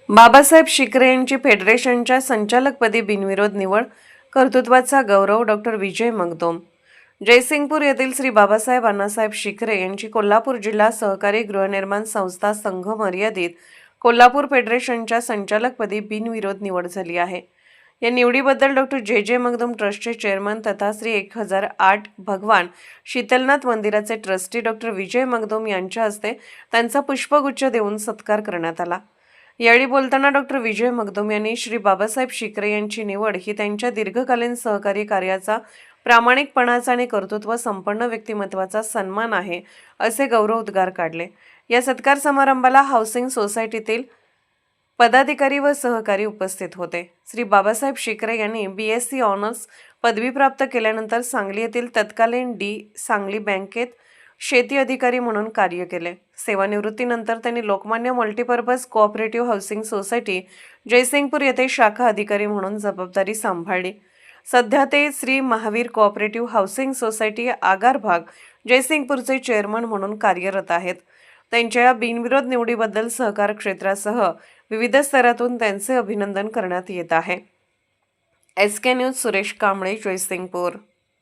बाबासाहेब शिकरे यांची फेडरेशनच्या संचालकपदी बिनविरोध निवड, कर्तृत्वाचा गौरव डॉक्टर विजय मगदुम। जयसिंगपूर येथील श्री बाबासाहेब अण्णासाहेब शिकरे यांची कोल्हापूर जिल्हा सहकारी गृहनिर्माण संस्था संघ मर्यादित कोल्हापूर फेडरेशनच्या संचालकपदी बिनविरोध निवड झाली आहे। या निवडीबद्दल डॉक्टर जे मगदुम ट्रस्टचे चेअरमन तथा श्री 1008 भगवान शीतलनाथ मंदिराचे ट्रस्टी डॉक्टर विजय मगदुम यांच्या हस्ते त्यांचा पुष्पगुच्छ देऊन सत्कार करण्यात आला। यावेळी बोलताना डॉक्टर विजय मगदुम यांनी श्री बाबासाहेब शिकरे यांची निवड ही त्यांच्या दीर्घकालीन सहकारी कार्याचा, प्रामाणिकपणाचा आणि कर्तृत्व संपन्न व्यक्तिमत्वाचा सन्मान आहे असे गौरवोद्गार काढले। या सत्कार समारंभाला हाऊसिंग सोसायटीतील पदाधिकारी व सहकारी उपस्थित होते। श्री बाबासाहेब शिकरे यांनी BSc ऑनर्स पदवी प्राप्त केल्यानंतर सांगली येथील तत्कालीन सांगली बँकेत शेती अधिकारी म्हणून कार्य केले। सेवानिवृत्तीनंतर त्यांनी Lokmanya multipurpose cooperative housing society Jaysingpur येथे शाखा अधिकारी म्हणून जबाबदारी सांभाळली। सध्या ते Shri Mahavir cooperative housing society आगार भाग जयसिंगपूरचे चेअरमन म्हणून कार्यरत आहेत। त्यांच्या या बिनविरोध निवडीबद्दल सहकार क्षेत्रासह विविध स्तरातून त्यांचे अभिनंदन करण्यात येत आहे। SK news Suresh Kamble, Jaysingpur.